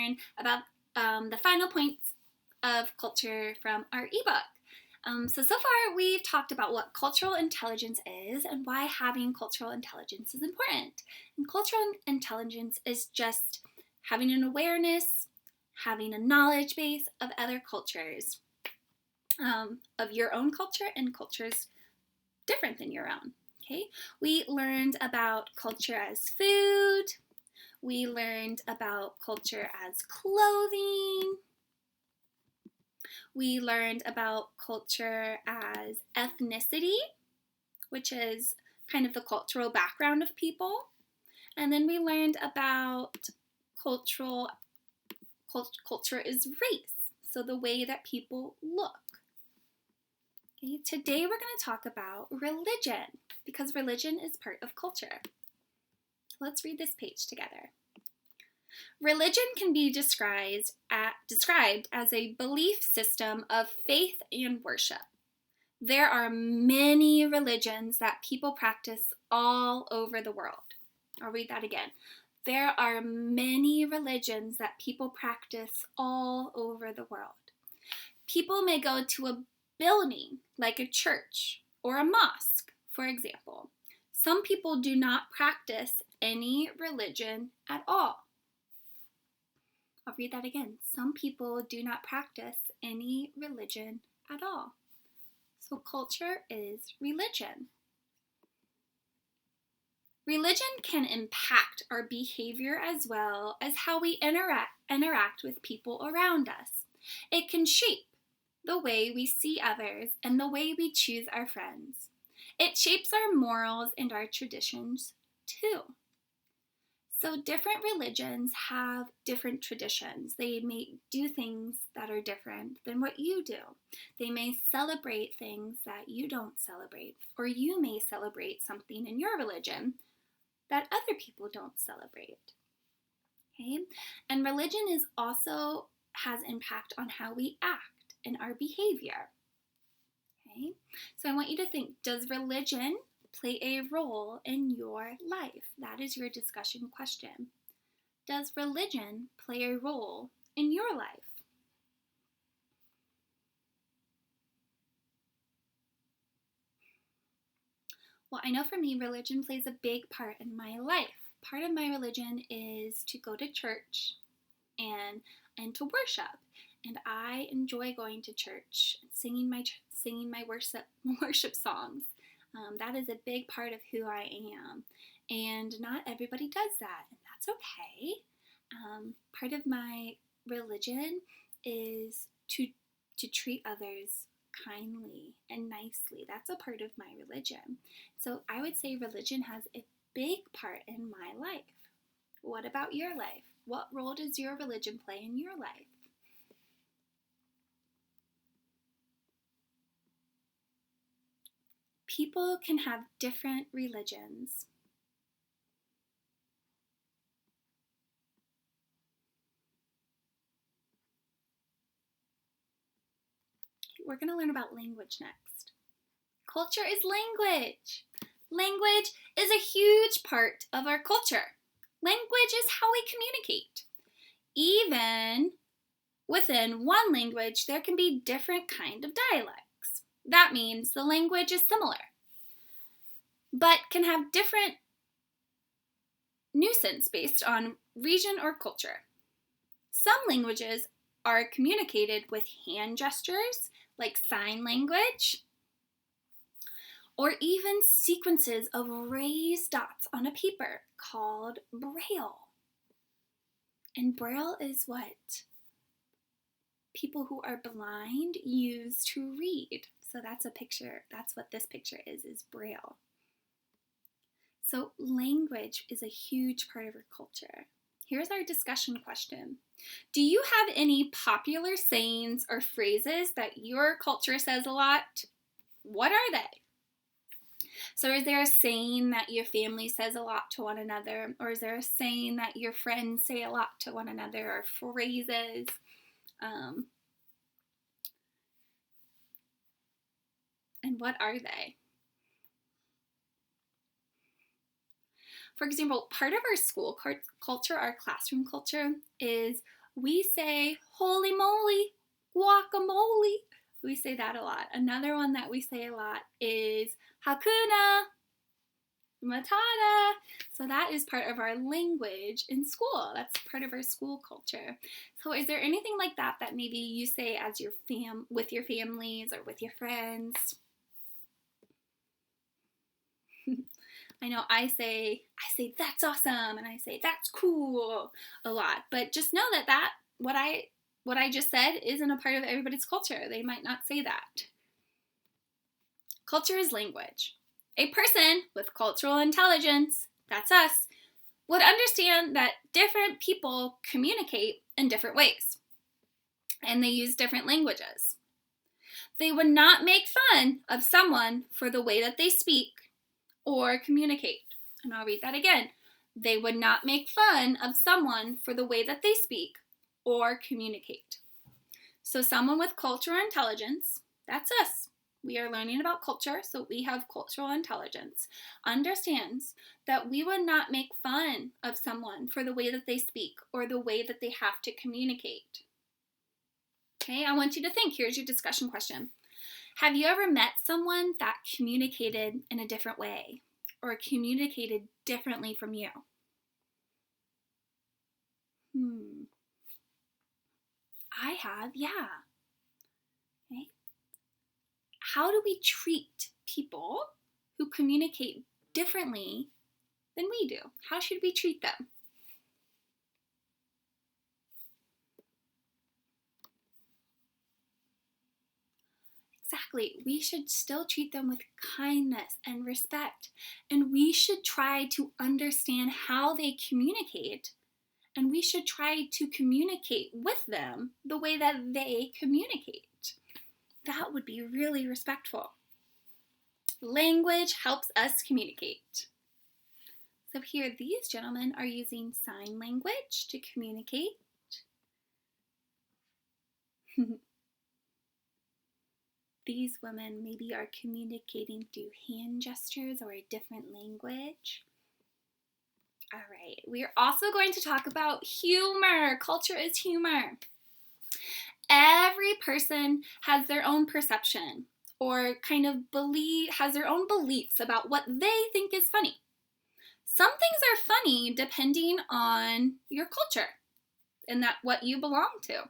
learn about the final points of culture from our ebook. So far we've talked about what cultural intelligence is and why having cultural intelligence is important. And cultural intelligence is just having an awareness, having a knowledge base of other cultures, of your own culture and cultures different than your own. Okay, we learned about culture as food. We learned about culture as clothing. We learned about culture as ethnicity, which is kind of the cultural background of people. And then we learned about culture is race, so the way that people look. Okay, today we're going to talk about religion, because religion is part of culture. Let's read this page together. Religion can be described as a belief system of faith and worship. There are many religions that people practice all over the world. I'll read that again. There are many religions that people practice all over the world. People may go to a building like a church or a mosque, for example. Some people do not practice any religion at all. I'll read that again. Some people do not practice any religion at all. So culture is religion. Religion can impact our behavior as well as how we interact with people around us. It can shape the way we see others and the way we choose our friends. It shapes our morals and our traditions too. So different religions have different traditions. They may do things that are different than what you do. They may celebrate things that you don't celebrate, or you may celebrate something in your religion that other people don't celebrate. Okay? And religion also has impact on how we act and our behavior. Okay? So I want you to think, does religion play a role in your life? That is your discussion question. Does religion play a role in your life? Well, I know for me, religion plays a big part in my life. Part of my religion is to go to church and to worship. And I enjoy going to church, singing my worship songs. That is a big part of who I am. And not everybody does that, and that's okay. Part of my religion is to treat others kindly and nicely. That's a part of my religion. So I would say religion has a big part in my life. What about your life? What role does your religion play in your life? People can have different religions. We're going to learn about language next. Culture is language. Language is a huge part of our culture. Language is how we communicate. Even within one language, there can be different kind of dialects. That means the language is similar, but can have different nuance based on region or culture. Some languages are communicated with hand gestures, like sign language, or even sequences of raised dots on a paper called Braille. And Braille is what people who are blind use to read. So that's a picture. That's what this picture is Braille. So language is a huge part of our culture. Here's our discussion question. Do you have any popular sayings or phrases that your culture says a lot? What are they? So is there a saying that your family says a lot to one another? Or is there a saying that your friends say a lot to one another, or phrases? And what are they? For example, part of our school culture, our classroom culture, is We say, holy moly, guacamole. We say that a lot. Another one that we say a lot is Hakuna Matata. So that is part of our language in school. That's part of our school culture. So is there anything like that that maybe you say as with your families or with your friends? I know I say that's awesome, and I say that's cool a lot. But just know that what I just said isn't a part of everybody's culture. They might not say that. Culture is language. A person with cultural intelligence, that's us, would understand that different people communicate in different ways, and they use different languages. They would not make fun of someone for the way that they speak or communicate. And I'll read that again. They would not make fun of someone for the way that they speak or communicate. So someone with cultural intelligence, that's us. We are learning about culture, so we have cultural intelligence, understands that we would not make fun of someone for the way that they speak or the way that they have to communicate. Okay, I want you to think. Here's your discussion question. Have you ever met someone that communicated in a different way or communicated differently from you? I have, yeah. Okay. How do we treat people who communicate differently than we do? How should we treat them? Exactly. We should still treat them with kindness and respect. And we should try to understand how they communicate. And we should try to communicate with them the way that they communicate. That would be really respectful. Language helps us communicate. So here, these gentlemen are using sign language to communicate. These women maybe are communicating through hand gestures or a different language. All right, we are also going to talk about humor. Culture is humor. Every person has their own perception or kind of has their own beliefs about what they think is funny. Some things are funny depending on your culture and what you belong to.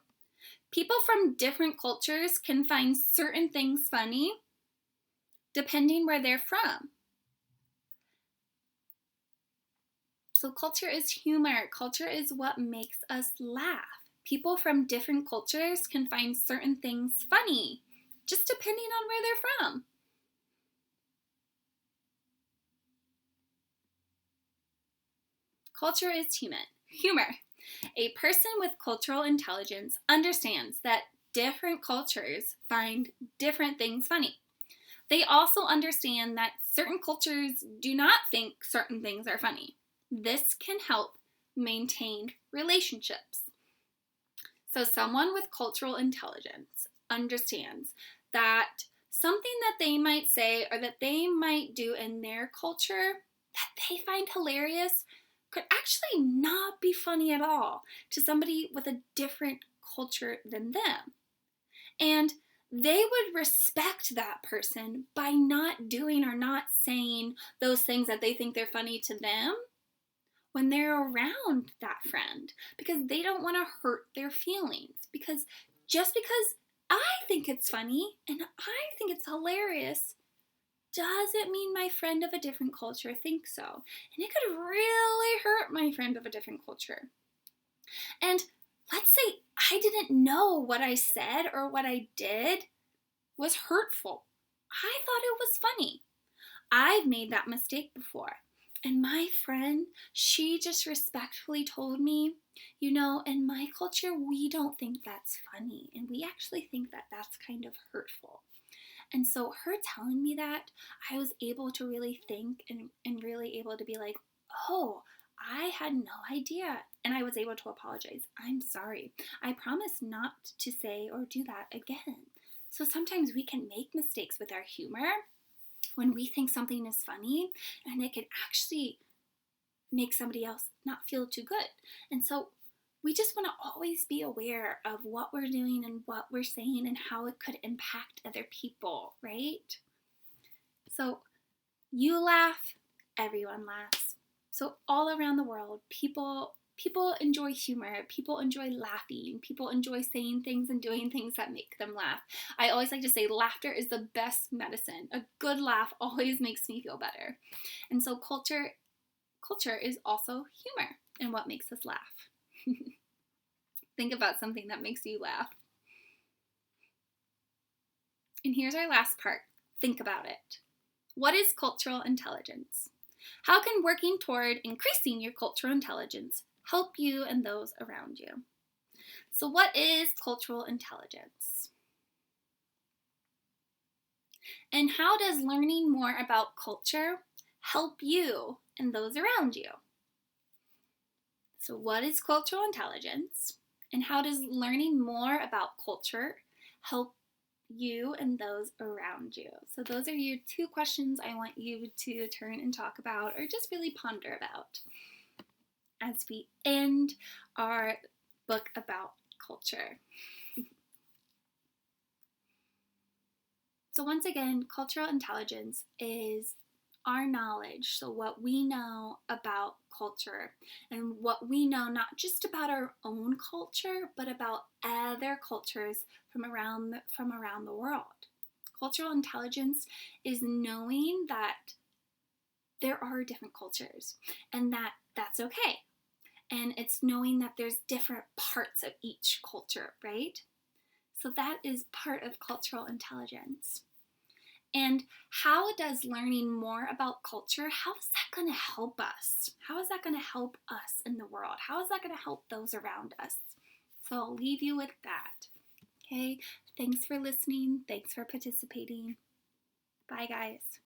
People from different cultures can find certain things funny depending where they're from. So culture is humor. Culture is what makes us laugh. People from different cultures can find certain things funny, just depending on where they're from. Culture is humor. A person with cultural intelligence understands that different cultures find different things funny. They also understand that certain cultures do not think certain things are funny. This can help maintain relationships. So someone with cultural intelligence understands that something that they might say or that they might do in their culture that they find hilarious could actually not be funny at all to somebody with a different culture than them. And they would respect that person by not doing or not saying those things that they think they're funny to them when they're around that friend, because they don't want to hurt their feelings. Because just because I think it's funny and I think it's hilarious doesn't mean my friend of a different culture thinks so. And it could really hurt my friend of a different culture. And let's say I didn't know what I said or what I did was hurtful. I thought it was funny. I've made that mistake before. And my friend, she just respectfully told me, in my culture, we don't think that's funny. And we actually think that that's kind of hurtful. And so her telling me that, I was able to really think and really able to be like, oh, I had no idea. And I was able to apologize. I'm sorry. I promise not to say or do that again. So sometimes we can make mistakes with our humor when we think something is funny, and it can actually make somebody else not feel too good. And so we just want to always be aware of what we're doing and what we're saying and how it could impact other people, right? So you laugh, everyone laughs. So all around the world, people enjoy humor, people enjoy laughing, people enjoy saying things and doing things that make them laugh. I always like to say laughter is the best medicine. A good laugh always makes me feel better. And so culture is also humor and what makes us laugh. Think about something that makes you laugh. And here's our last part. Think about it. What is cultural intelligence? How can working toward increasing your cultural intelligence help you and those around you? So what is cultural intelligence? And how does learning more about culture help you and those around you? So what is cultural intelligence? And how does learning more about culture help you and those around you? So those are your 2 questions I want you to turn and talk about or just really ponder about as we end our book about culture. So once again, cultural intelligence is our knowledge, so what we know about culture and what we know not just about our own culture, but about other cultures from around the world. Cultural intelligence is knowing that there are different cultures and that's okay. And it's knowing that there's different parts of each culture, right? So that is part of cultural intelligence. And how does learning more about culture, how is that going to help us? How is that going to help us in the world? How is that going to help those around us? So I'll leave you with that. Okay, thanks for listening. Thanks for participating. Bye, guys.